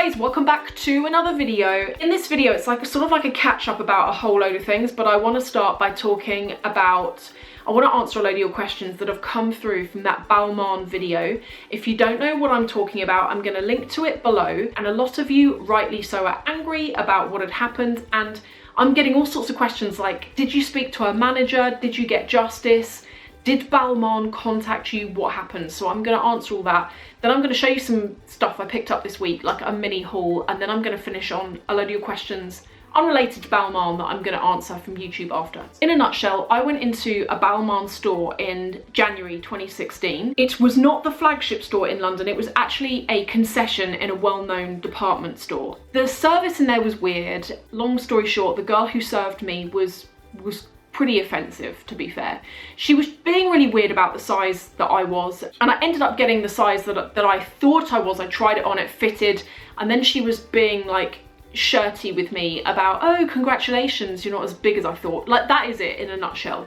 guys, welcome back to another video. In this video, it's like sort of like a catch up about a whole load of things, but I want to start by talking about, I want to answer a load of your questions that have come through from that Balmain video. If you don't know what I'm talking about, I'm going to link to it below, and a lot of you, rightly so, are angry about what had happened, and I'm getting all sorts of questions like, did you speak to a manager? Did you get justice? Did Balmain contact you? What happened? So I'm going to answer all that. Then I'm going to show you some stuff I picked up this week, like a mini haul, and then I'm going to finish on a load of your questions unrelated to Balmain that I'm going to answer from YouTube after. In a nutshell, I went into a Balmain store in January 2016. It was not the flagship store in London, it was actually a concession in a well-known department store. The service in there was weird. Long story short, the girl who served me was pretty offensive, to be fair. She was being really weird about the size that I was, and I ended up getting the size that I thought I was. I tried it on, it fitted, and then she was being like shirty with me about, oh, congratulations, you're not as big as I thought. Like, that is it in a nutshell.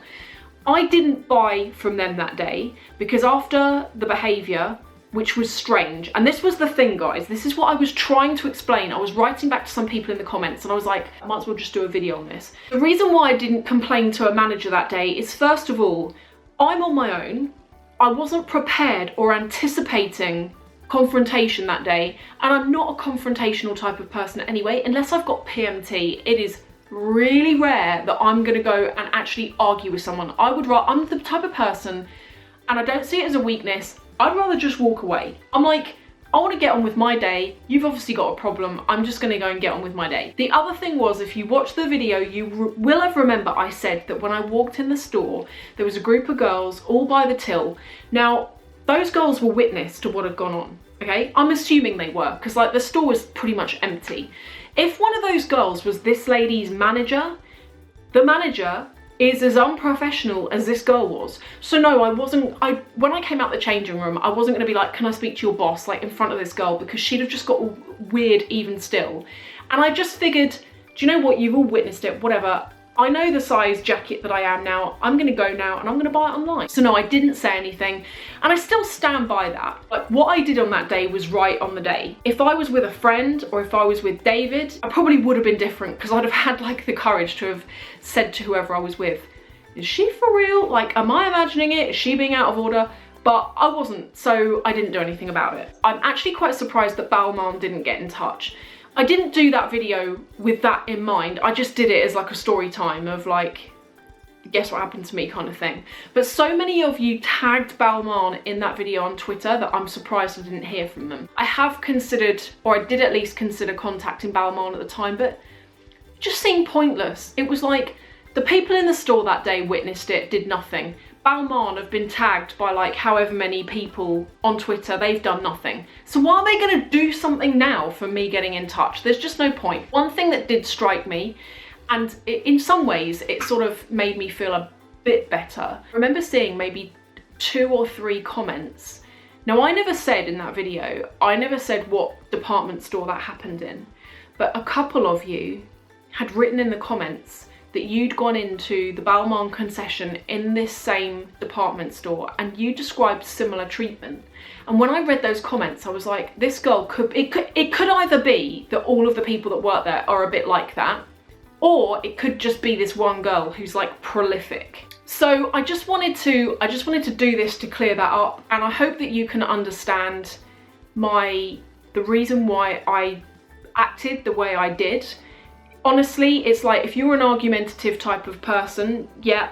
I didn't buy from them that day because after the behaviour, which was strange, and this was the thing, guys, this is what I was trying to explain. I was writing back to some people in the comments and I was like, I might as well just do a video on this. The reason why I didn't complain to a manager that day is, first of all, I'm on my own. I wasn't prepared or anticipating confrontation that day, and I'm not a confrontational type of person anyway. Unless I've got PMT, it is really rare that I'm gonna go and actually argue with someone. I'm the type of person, and I don't see it as a weakness, I'd rather just walk away. I'm like, I want to get on with my day. You've obviously got a problem. I'm just going to go and get on with my day. The other thing was, if you watch the video, you will have remember I said that when I walked in the store, there was a group of girls all by the till. Now, those girls were witness to what had gone on, okay? I'm assuming they were, because like the store was pretty much empty. If one of those girls was this lady's manager, the manager is as unprofessional as this girl was. So no, when I came out the changing room, I wasn't gonna be like, can I speak to your boss, like in front of this girl, because she'd have just got weird even still. And I just figured, do you know what, you've all witnessed it, whatever. I know the size jacket that I am now. I'm gonna go now and I'm gonna buy it online. So no, I didn't say anything, and I still stand by that. Like, what I did on that day was right on the day. If I was with a friend or if I was with David, I probably would have been different, because I'd have had like the courage to have said to whoever I was with, is she for real? Like, am I imagining it? Is she being out of order? But I wasn't, so I didn't do anything about it. I'm actually quite surprised that Balmain didn't get in touch. I didn't do that video with that in mind. I just did it as like a story time of like, guess what happened to me kind of thing. But so many of you tagged Balmain in that video on Twitter that I'm surprised I didn't hear from them. I have considered, or I did at least consider contacting Balmain at the time, but it just seemed pointless. It was like, the people in the store that day witnessed it, did nothing. Balmain have been tagged by like however many people on Twitter, they've done nothing. So why are they gonna do something now for me getting in touch? There's just no point. One thing that did strike me, and in some ways it sort of made me feel a bit better. I remember seeing maybe 2 or 3 comments. Now, I never said in that video, I never said what department store that happened in, but a couple of you had written in the comments that you'd gone into the Balmain concession in this same department store and you described similar treatment. And when I read those comments, I was like, this girl it could either be that all of the people that work there are a bit like that, or it could just be this one girl who's like prolific. So I just wanted to do this to clear that up, and I hope that you can understand the reason why I acted the way I did. Honestly, it's like, if you're an argumentative type of person, yeah,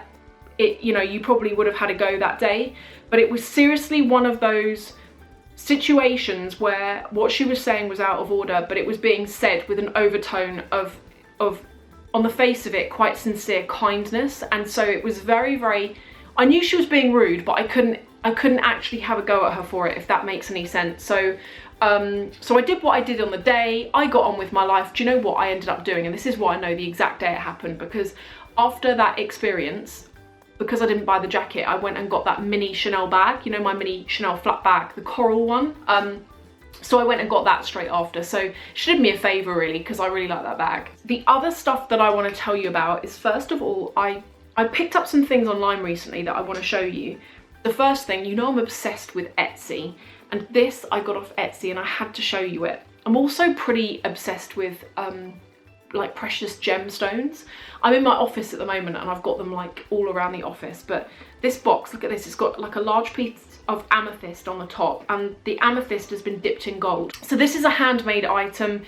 you probably would have had a go that day, but it was seriously one of those situations where what she was saying was out of order, but it was being said with an overtone of on the face of it, quite sincere kindness. And so it was very, very, I knew she was being rude, but I couldn't actually have a go at her for it, if that makes any sense. So I did what I did on the day. I got on with my life. Do you know what I ended up doing? And this is why I know the exact day it happened, because after that experience, because I didn't buy the jacket, I went and got that mini Chanel bag, you know, my mini Chanel flat bag, the coral one. So I went and got that straight after. So she did me a favour really, because I really like that bag. The other stuff that I want to tell you about is, first of all, I picked up some things online recently that I want to show you. The first thing, you know I'm obsessed with Etsy. And this I got off Etsy and I had to show you it. I'm also pretty obsessed with like precious gemstones. I'm in my office at the moment and I've got them like all around the office, but this box, look at this, it's got like a large piece of amethyst on the top, and the amethyst has been dipped in gold. So this is a handmade item.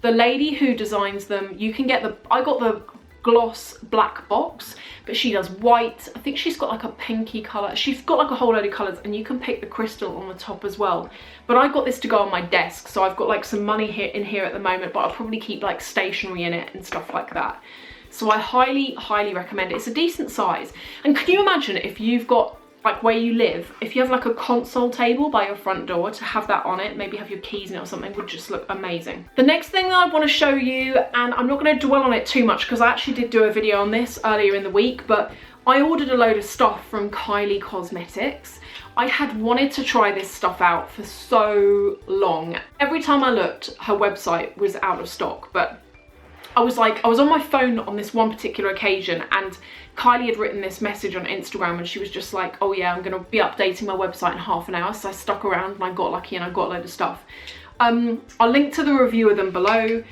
The lady who designs them, you can get I got the gloss black box, but she does white. I think she's got like a pinky colour. She's got like a whole load of colours, and you can pick the crystal on the top as well. But I got this to go on my desk, so I've got like some money in here at the moment, but I'll probably keep like stationery in it and stuff like that. So I highly recommend it. It's a decent size. And can you imagine if you've got, like where you live, if you have like a console table by your front door, to have that on it, maybe have your keys in it or something, would just look amazing. The next thing that I want to show you, and I'm not going to dwell on it too much because I actually did do a video on this earlier in the week, but I ordered a load of stuff from Kylie Cosmetics. I had wanted to try this stuff out for so long. Every time I looked, her website was out of stock, but I was on my phone on this one particular occasion, and Kylie had written this message on Instagram, and she was just like, oh yeah, I'm gonna be updating my website in half an hour. So I stuck around and I got lucky and I got a load of stuff. I'll link to the review of them below,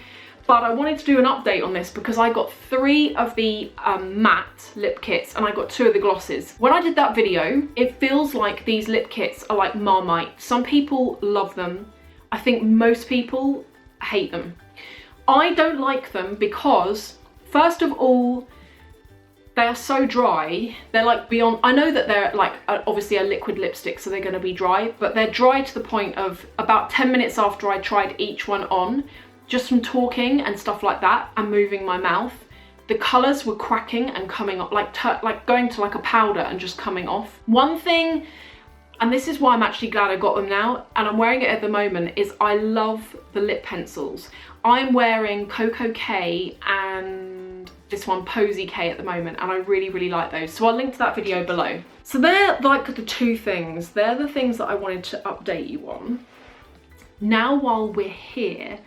but I wanted to do an update on this because I got 3 of the matte lip kits and I got 2 of the glosses. When I did that video, it feels like these lip kits are like Marmite. Some people love them. I think most people hate them. I don't like them because, first of all, they are so dry. They're like beyond, I know that they're like obviously a liquid lipstick, so they're going to be dry, but they're dry to the point of about 10 minutes after I tried each one on, just from talking and stuff like that and moving my mouth, the colours were cracking and coming off, like going to like a powder and just coming off. One thing, and this is why I'm actually glad I got them now, and I'm wearing it at the moment, is I love the lip pencils. I'm wearing Coco K and this one Posy K at the moment, and I really like those. So I'll link to that video below. So they're like the 2 things. They're the things that I wanted to update you on. Now, while we're here,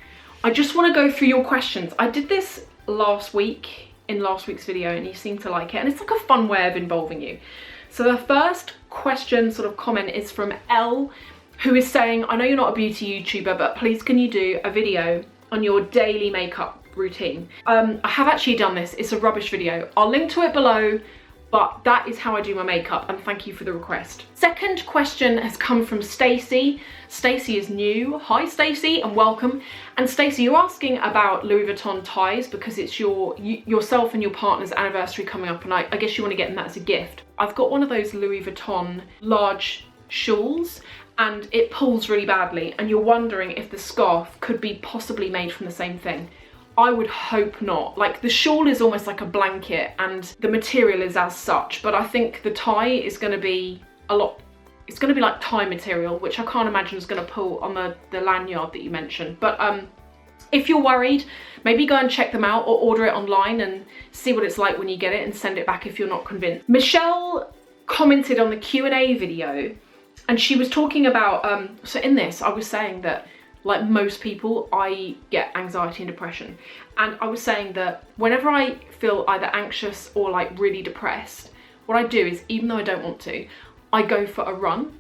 I just want to go through your questions. I did this last week in last week's video and you seem to like it, and it's like a fun way of involving you. So the first question, sort of comment, is from Elle, who is saying, I know you're not a beauty YouTuber, but please can you do a video on your daily makeup routine? I have actually done this. It's a rubbish video. I'll link to it below, but that is how I do my makeup, and thank you for the request. Second question has come from Stacey. Stacey is new. Hi Stacey, and welcome. And Stacey, you're asking about Louis Vuitton ties because it's yourself and your partner's anniversary coming up, and I guess you want to get them that as a gift. I've got one of those Louis Vuitton large shawls, and it pulls really badly, and you're wondering if the scarf could be possibly made from the same thing. I would hope not. Like, the shawl is almost like a blanket and the material is as such, but I think the tie is going to be it's going to be like tie material, which I can't imagine is going to pull on the lanyard that you mentioned. But if you're worried, maybe go and check them out or order it online and see what it's like when you get it and send it back if you're not convinced. Michelle commented on the Q&A video, and she was talking about, so in this I was saying that, like most people, I get anxiety and depression. And I was saying that whenever I feel either anxious or like really depressed, what I do is, even though I don't want to, I go for a run.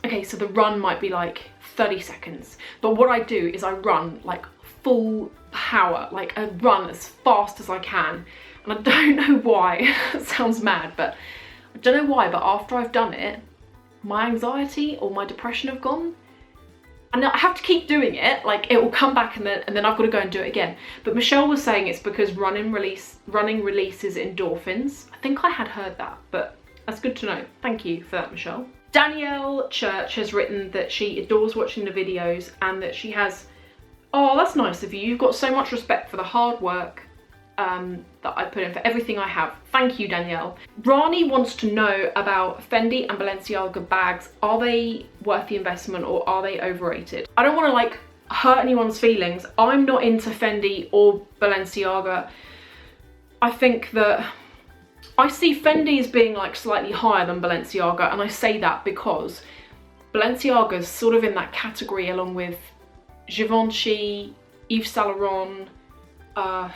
Okay, so the run might be like 30 seconds. But what I do is I run like full power, like I run as fast as I can. And I don't know why, it sounds mad, but I don't know why, but after I've done it, my anxiety or my depression have gone. And I have to keep doing it, like it will come back and then I've got to go and do it again. But Michelle was saying it's because running releases endorphins. I think I had heard that, but that's good to know. Thank you for that, Michelle. Danielle Church has written that she adores watching the videos and that she has, oh, that's nice of you. You've got so much respect for the hard work that I put in, for everything I have. Thank you, Danielle. Rani wants to know about Fendi and Balenciaga bags. Are they worth the investment or are they overrated? I don't want to like hurt anyone's feelings. I'm not into Fendi or Balenciaga. I think that I see Fendi as being like slightly higher than Balenciaga, and I say that because Balenciaga's sort of in that category along with Givenchy, Yves Saint Laurent,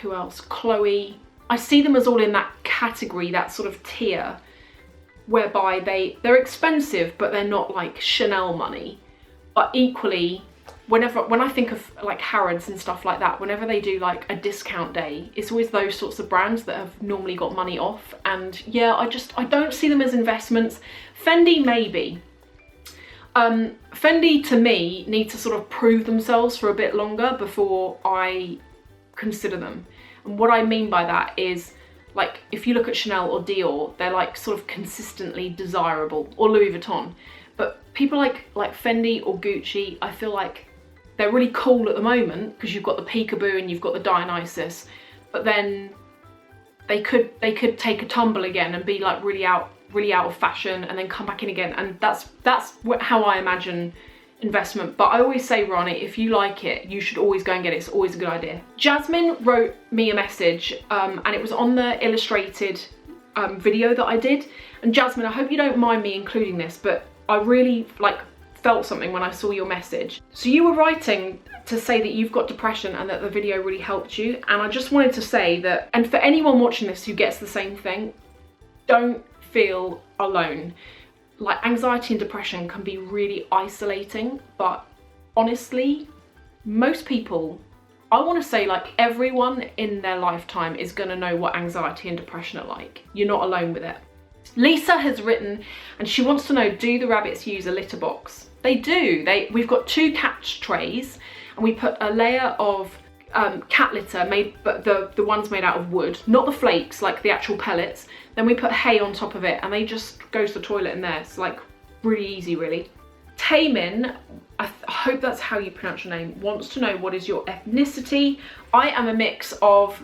who else? Chloe. I see them as all in that category, that sort of tier, whereby they're expensive, but they're not like Chanel money. But equally, when I think of like Harrods and stuff like that, whenever they do like a discount day, it's always those sorts of brands that have normally got money off. And yeah, I don't see them as investments. Fendi maybe. Fendi to me need to sort of prove themselves for a bit longer before I consider them. And what I mean by that is, like, if you look at Chanel or Dior, they're like sort of consistently desirable, or Louis Vuitton. But people like Fendi or Gucci, I feel like they're really cool at the moment because you've got the Peekaboo and you've got the Dionysus, but then they could take a tumble again and be like really out of fashion and then come back in again. And that's how I imagine investment. But I always say, Ronnie, if you like it, you should always go and get it. It's always a good idea. Jasmine wrote me a message and it was on the illustrated video that I did. And Jasmine, I hope you don't mind me including this, but I really felt something when I saw your message. So you were writing to say that you've got depression and that the video really helped you. And I just wanted to say that, and for anyone watching this who gets the same thing, don't feel alone. Like, anxiety and depression can be really isolating, but honestly, most people, I want to say like everyone in their lifetime is going to know what anxiety and depression are like. You're not alone with it. Lisa has written, and she wants to know, do the rabbits use a litter box? They do. We've got 2 catch trays, and we put a layer of cat litter, but the ones made out of wood, not the flakes, like the actual pellets. Then we put hay on top of it, and they just go to the toilet in there. It's like really easy, really. Taemin, I hope that's how you pronounce your name, wants to know, what is your ethnicity? I am a mix of,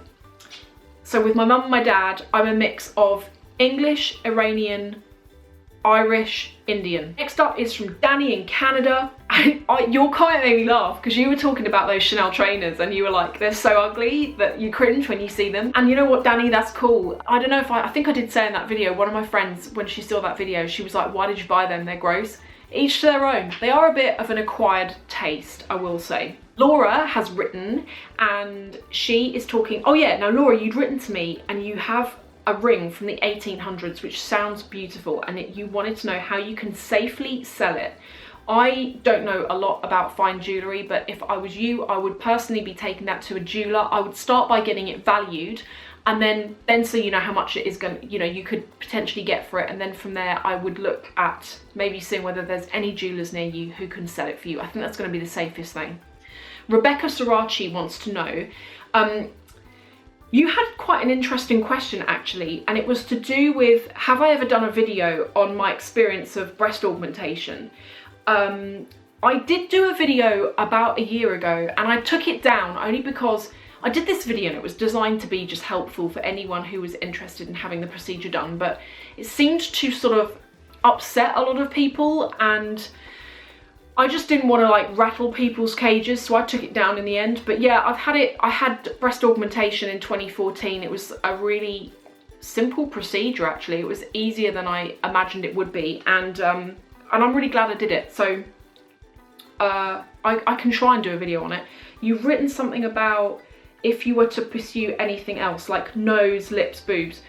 so with my mum and my dad, I'm a mix of English, Iranian, Irish, Indian. Next up is from Danny in Canada. Your comment made me laugh because you were talking about those Chanel trainers and you were like, they're so ugly that you cringe when you see them. And you know what, Danny, that's cool. I don't know if I think I did say in that video, one of my friends, when she saw that video, she was like, why did you buy them? They're gross. Each to their own. They are a bit of an acquired taste, I will say. Laura has written, and she is talking, oh yeah, now Laura, you'd written to me and you have a ring from the 1800s which sounds beautiful, and you wanted to know how you can safely sell it. I don't know a lot about fine jewellery, but if I was you, I would personally be taking that to a jeweller. I would start by getting it valued, and then so you know how much it is going to, you know, you could potentially get for it, and then from there I would look at maybe seeing whether there's any jewellers near you who can sell it for you. I think that's going to be the safest thing. Rebecca Sirachi wants to know, you had quite an interesting question actually, and it was to do with, have I ever done a video on my experience of breast augmentation? I did do a video about a year ago, and I took it down only because I did this video and it was designed to be just helpful for anyone who was interested in having the procedure done, but it seemed to sort of upset a lot of people, and I just didn't want to like rattle people's cages, so I took it down in the end. But yeah, I had breast augmentation in 2014. It was a really simple procedure actually. It was easier than I imagined it would be, and I'm really glad I did it. So I can try and do a video on it. You've written something about if you were to pursue anything else, like nose, lips, boobs.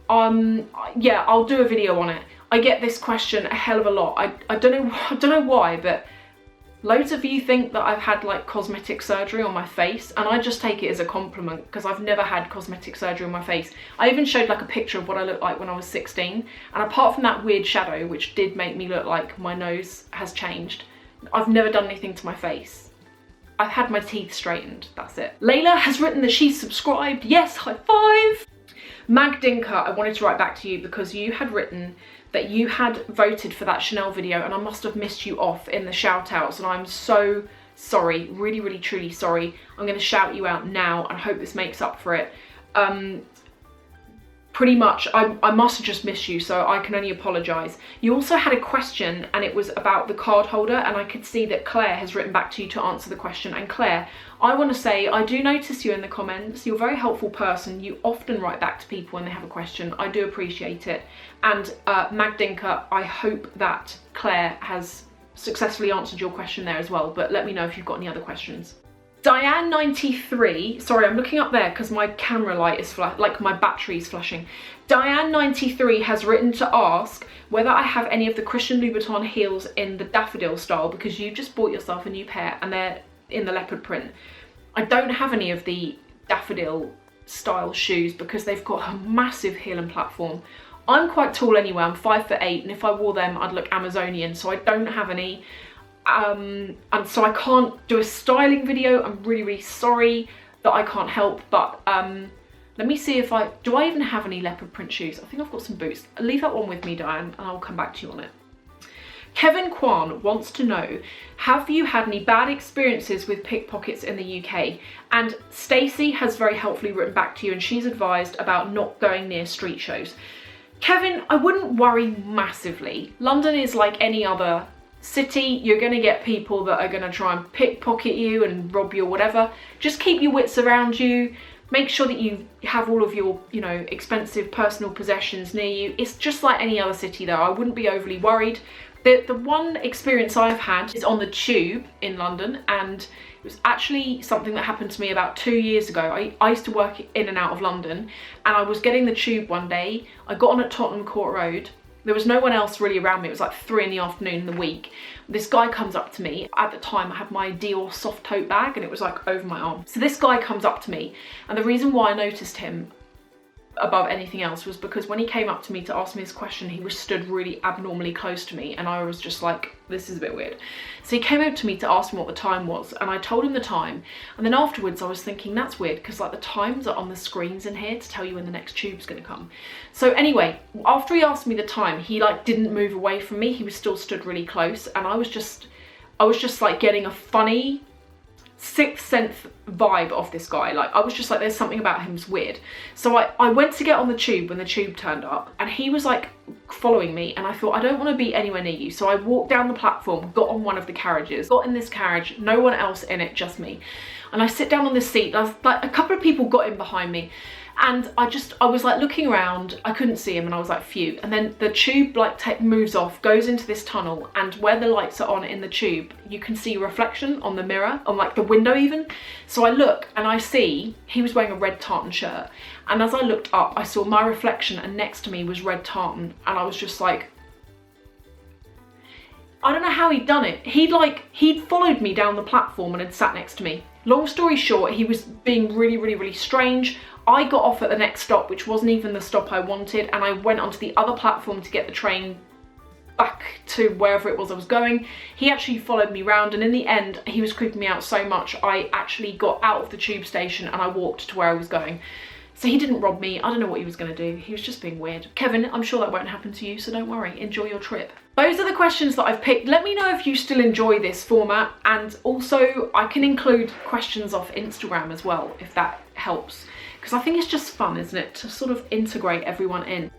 Yeah, I'll do a video on it. I get this question a hell of a lot. I don't know why, but loads of you think that I've had like cosmetic surgery on my face, and I just take it as a compliment because I've never had cosmetic surgery on my face. I even showed like a picture of what I looked like when I was 16, and apart from that weird shadow, which did make me look like my nose has changed, I've never done anything to my face. I've had my teeth straightened, that's it. Layla has written that she's subscribed. Yes, high five. Mag Dinka, I wanted to write back to you because you had written that you had voted for that Chanel video, and I must have missed you off in the shout outs, and I'm so sorry, really, really, truly sorry. I'm going to shout you out now and hope this makes up for it. Pretty much, I must have just missed you, so I can only apologise. You also had a question, and it was about the card holder, and I could see that Claire has written back to you to answer the question. And Claire, I want to say, I do notice you in the comments. You're a very helpful person. You often write back to people when they have a question. I do appreciate it. And Magdinka, I hope that Claire has successfully answered your question there as well, but let me know if you've got any other questions. Diane93, sorry, I'm looking up there because my camera light is like my battery's flashing. Diane93 has written to ask whether I have any of the Christian Louboutin heels in the daffodil style, because you just bought yourself a new pair and they're in the leopard print. I don't have any of the daffodil style shoes because they've got a massive heel and platform. I'm quite tall anyway, I'm 5'8", and if I wore them I'd look Amazonian, so I don't have any. And so I can't do a styling video. I'm really sorry that I can't help, but let me see if do I even have any leopard print shoes? I think I've got some boots. Leave that one with me, Diane, and I'll come back to you on it. Kevin Kwan wants to know, have you had any bad experiences with pickpockets in the UK? And Stacey has very helpfully written back to you, and she's advised about not going near street shows. Kevin, I wouldn't worry massively. London is like any other city. You're going to get people that are going to try and pickpocket you and rob you or whatever. Just keep your wits around you. Make sure that you have all of your, you know, expensive personal possessions near you. It's just like any other city though. I wouldn't be overly worried. The one experience I've had is on the tube in London, and it was actually something that happened to me about 2 years ago. I used to work in and out of London, and I was getting the tube one day. I got on at Tottenham Court Road. There was no one else really around me. It was like 3 in the afternoon in the week. This guy comes up to me. At the time I had my Dior soft tote bag and it was like over my arm. So this guy comes up to me, and the reason why I noticed him above anything else was because when he came up to me to ask me this question, he was stood really abnormally close to me, and I was just like, this is a bit weird. So he came over to me to ask me what the time was, and I told him the time, and then afterwards I was thinking, that's weird because like the times are on the screens in here to tell you when the next tube's gonna come. So anyway, after he asked me the time, he like didn't move away from me. He was still stood really close, and I was just like getting a funny sixth sense vibe of this guy. Like I was just like, there's something about him's weird. So I went to get on the tube when the tube turned up, and he was like following me, and I thought, I don't want to be anywhere near you. So I walked down the platform, got on one of the carriages, got in this carriage, no one else in it, just me. And I sit down on this seat. I was like, a couple of people got in behind me, and I was like looking around, I couldn't see him, and I was like, phew. And then the tube like moves off, goes into this tunnel, and where the lights are on in the tube, you can see a reflection on the mirror, on like the window even. So I look and I see he was wearing a red tartan shirt, and as I looked up I saw my reflection, and next to me was red tartan, and I was just like, I don't know how he'd done it. He'd followed me down the platform and had sat next to me. Long story short, he was being really strange. I got off at the next stop, which wasn't even the stop I wanted, and I went onto the other platform to get the train back to wherever it was I was going. He actually followed me round, and in the end he was creeping me out so much I actually got out of the tube station and I walked to where I was going. So he didn't rob me. I don't know what he was going to do. He was just being weird. Kevin, I'm sure that won't happen to you, so don't worry. Enjoy your trip. Those are the questions that I've picked. Let me know if you still enjoy this format, and also I can include questions off Instagram as well if that helps, because I think it's just fun, isn't it, to sort of integrate everyone in.